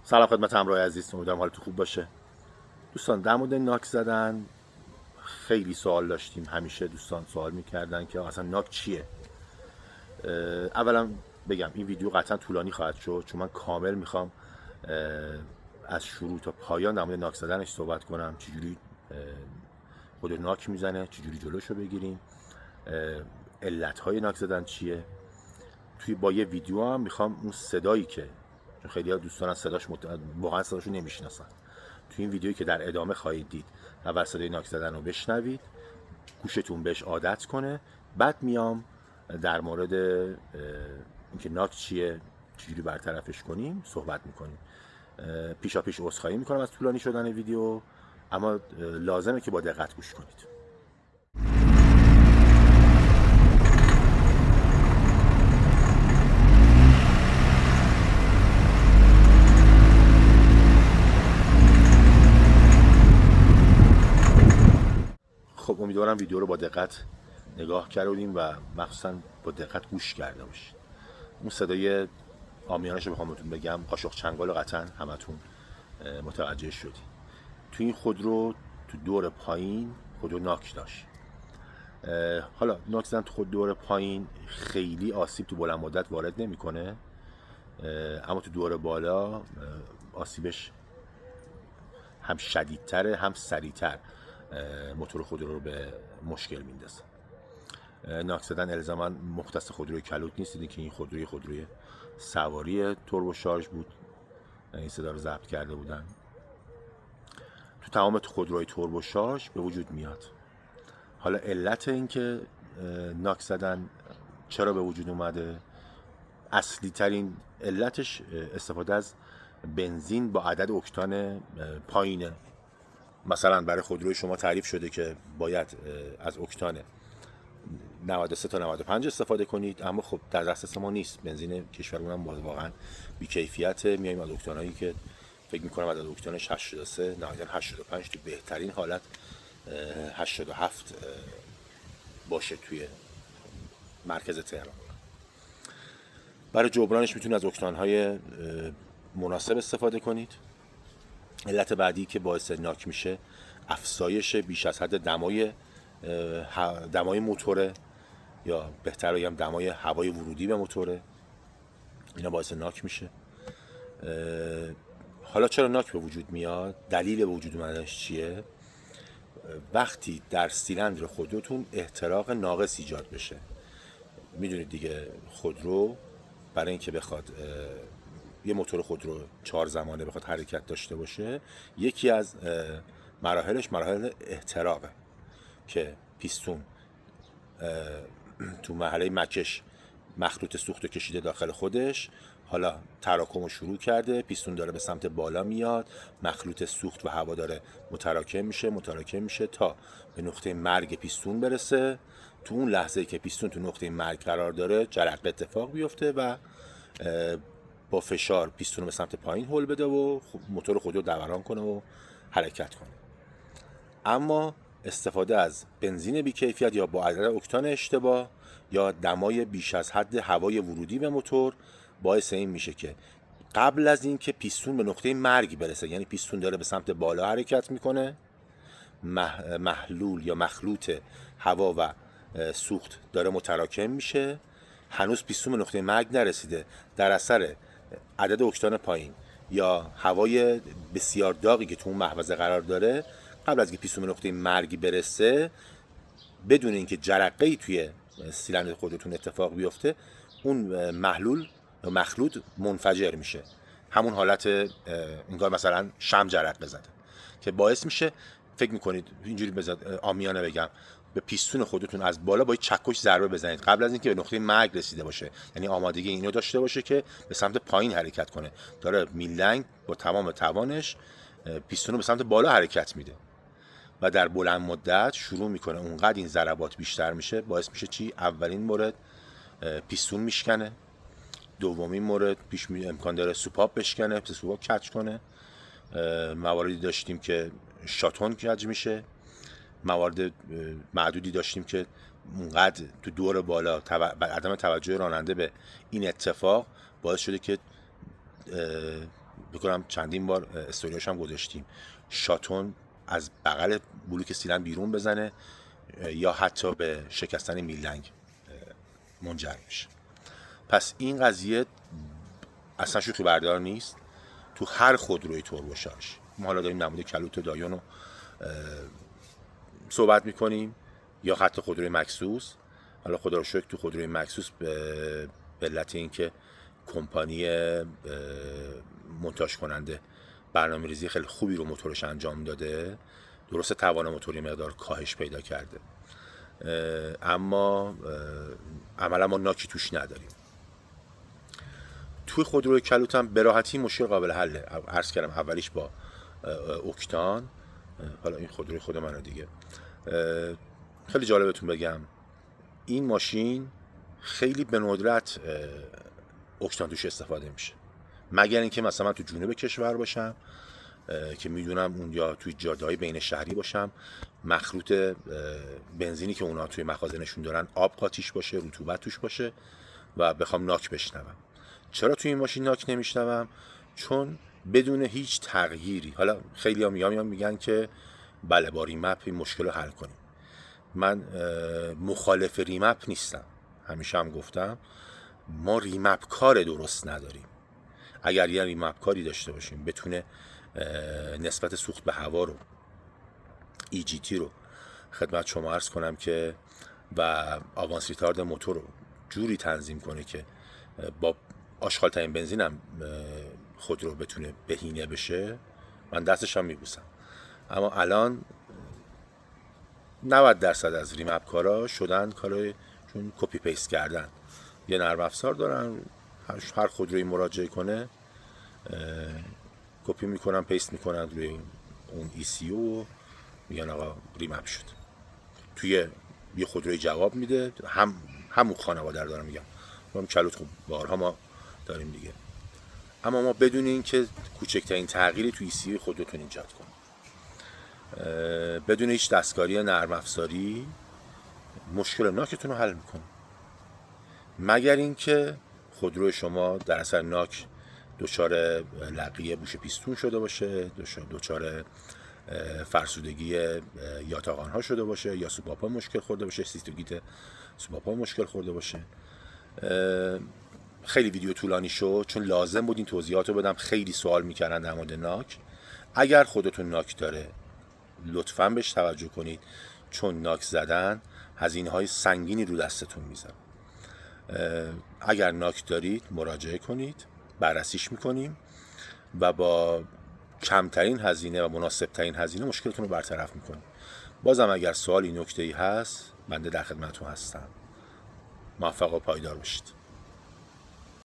سلام خدمت همراه عزیز، امیدوارم حالتون خوب باشه. دوستان، در مورد ناک زدن خیلی سوال داشتیم. همیشه دوستان سوال میکردن که اصلا ناک چیه. اولا بگم این ویدیو قطعا طولانی خواهد شد، چون من کامل میخوام از شروع تا پایان در مورد ناک زدنش صحبت کنم. چجوری خود ناک میزنه، چجوری جلوشو بگیریم، علتهای ناک زدن چیه. با یه ویدیو هم میخوام اون صدایی که خیلی ها دوستان از واقعا صداشو نمیشناسن، توی این ویدیویی که در ادامه خواهید دید اول صدای ناک زدن رو بشنوید، گوشتون بهش عادت کنه. بعد میام در مورد اینکه ناک چیه، چجوری برطرفش کنیم صحبت میکنیم. پیشا پیش عذرخواهی میکنم از طولانی شدن ویدیو، اما لازمه که با دقت گوش کنید. خب امیدوارم ویدیو رو با دقت نگاه کردیم و مخصوصا با دقت گوش کرده باشید. اون صدای عامیانش رو بخوام بهتون بگم، قاشق چنگال قطعا همتون متوجه شدی. تو این خودرو تو دور پایین خودرو ناک داشت. حالا ناک زدن تو خود دور پایین خیلی آسیب تو بلند مدت وارد نمیکنه، اما تو دور بالا آسیبش هم شدیدتره هم سریعتر موتور خودرو رو به مشکل میندازه. ناک زدن الزاما مختص خودروی کلوت نیست. دیدین که این خودروی سواری توربو شارژ بود، این صدا رو ضبط کرده بودن. تو تمام خودروی توربو شارژ به وجود میاد. حالا علت این که ناک زدن چرا به وجود اومده، اصلی ترین علتش استفاده از بنزین با عدد اکتان پایینه. مثلا برای خودروی شما تعریف شده که باید از اکتان 93 تا 95 استفاده کنید، اما خب در دسترس ما نیست. بنزین کشورمون هم واقعا بی‌کیفیته. میایم از اکتانایی که فکر می‌کنم عدد اکتانش 83 نهایتاً 85 تو بهترین حالت 87 باشه توی مرکز تهران. برای جبرانش میتونید از اکتان‌های مناسب استفاده کنید. علت بعدی که باعث ناک میشه افزایش بیش از حد دمای موتوره، یا بهتر بگم دمای هوای ورودی به موتوره. اینا باعث ناک میشه. حالا چرا ناک به وجود میاد؟ دلیل به وجود اومدنش چیه؟ وقتی در سیلندر خودروتون احتراق ناقص ایجاد بشه. میدونید دیگه خودرو برای اینکه بخواد یه موتور خودرو 4 زمانه بخواد حرکت داشته باشه، یکی از مراحلش مراحل احتراقه که پیستون تو مرحله مکش مخلوط سوخت رو کشیده داخل خودش، حالا تراکم رو شروع کرده، پیستون داره به سمت بالا میاد، مخلوط سوخت و هوا داره متراکم میشه تا به نقطه مرگ پیستون برسه. تو اون لحظه که پیستون تو نقطه مرگ قرار داره، جرقه اتفاق بیفته و با فشار پیستون رو به سمت پایین هل بده و موتور خود رو دوران کنه و حرکت کنه. اما استفاده از بنزین بی‌کیفیت یا با عدد اکتان اشتباه یا دمای بیش از حد هوای ورودی به موتور باعث این میشه که قبل از این که پیستون به نقطه مرگ برسه، یعنی پیستون داره به سمت بالا حرکت میکنه، محلول یا مخلوط هوا و سوخت داره متراکم میشه، هنوز پیستون به نقطه مرگ نرسیده، در اثر عدد اکتان پایین یا هوای بسیار داغی که تو اون محفظه قرار داره، قبل از اینکه پیستون به نقطه مرگ برسه، بدون اینکه جرقه‌ای توی سیلندر خودتون اتفاق بیفته، اون محلول یا مخلوط منفجر میشه. همون حالت انگار مثلا شمع جرقه زده که باعث میشه فکر میکنید اینجوری عامیانه بگم، به پیستون خودتون از بالا با چکش ضربه بزنید قبل از اینکه به نقطه مرگ رسیده باشه، یعنی آمادگی اینو داشته باشه که به سمت پایین حرکت کنه. داره میلنگ با تمام توانش پیستون رو به سمت بالا حرکت میده و در بلند مدت شروع میکنه اونقدر این ضربات بیشتر میشه، باعث میشه چی؟ اولین مورد پیستون میشکنه، دومین مورد امکان داره سوپاپ بشکنه، سوپاپ کج کنه. مواردی داشتیم که شاتون کج میشه، موارد معدودی داشتیم که اونقدر تو دور بالا عدم توجه راننده به این اتفاق باعث شده که بکنم چندین بار استوریاش هم گذاشتیم، شاتون از بغل بلوک سیلن بیرون بزنه یا حتی به شکستن میلنگ منجر میشه. پس این قضیه اصلا شوخی بردار نیست. تو هر خودروی توربوشارژ ما حالا داریم نمود کلوت و دایون رو صحبت میکنیم یا حتی خودروی مکسوس. حالا خدا رو شکر تو خودروی مکسوس به علت اینکه کمپانی مونتاژ کننده برنامه‌ریزی خیلی خوبی رو موتورش انجام داده، درسته توان موتوری مقدار کاهش پیدا کرده، اما عملا ما ناکی توش نداریم. توی خودروی کلوت هم به راحتی مشکل قابل حله. عرض کردم اولیش با اوکتان، حالا این خودروی خود منه دیگه. خیلی جالبتون بگم این ماشین خیلی به ندرت اوکتان توش استفاده میشه، مگر اینکه مثلا من تو جنوب کشور باشم که میدونم اون یا توی جاده‌های بین شهری باشم، مخلوط بنزینی که اونا توی مخازنشون دارن آب قاطیش باشه، رطوبت توش باشه و بخوام ناک بشنوم. چرا توی این ماشین ناک نمیشنوم؟ چون بدون هیچ تغییری، حالا خیلی ها میگن که بله با ریمپ این مشکل رو حل کنیم. من مخالف ریمپ نیستم، همیشه هم گفتم ما ریمپ کار درست نداریم. اگر یه ریمپ کاری داشته باشیم بتونه نسبت سوخت به هوا رو EGT رو خدمت شما عرض کنم که و آوانس ریتارد موتور رو جوری تنظیم کنه که با آشغال ترین بنزین هم خود رو بتونه بهینه بشه، من دستش هم میبوسم. اما الان 90% از ریمپ کارا شدن کارای چون کپی پیست کردن. یه نرم افزار دارن، هر خودرویی مراجعه کنه کپی میکنن پیست میکنن روی اون ECU و میگن آقا ریمپ شد. توی یه خودروی جواب میده، همون خانواده رو دارم میگم، ما کلوت خوب بارها ما داریم دیگه. اما ما بدون این که کوچکترین تغییری توی ECU خودتون ایجاد کنیم، بدون هیچ دستکاری نرم افزاری مشکل ناکتون رو حل میکنه. مگر اینکه خودرو شما در اثر ناک دچار لقیه بوش پیستون شده باشه، دچار فرسودگی یاتاقان ها شده باشه، یا سوپاپا مشکل خورده باشه، سیستوگیت سوپاپا مشکل خورده باشه. خیلی ویدیو طولانی شد چون لازم بود این توضیحات رو بدم. خیلی سوال میکردن در مورد ناک. اگر خودتون ناک داره لطفاً بهش توجه کنید، چون ناک زدن هزینه های سنگینی رو دستتون میذاره. اگر ناک دارید مراجعه کنید، بررسیش میکنیم و با کمترین هزینه و مناسبترین هزینه مشکلتون رو برطرف میکنیم. بازم اگر سوالی نکته‌ای هست بنده در خدمتتون هستم. موفق و پایدار باشید.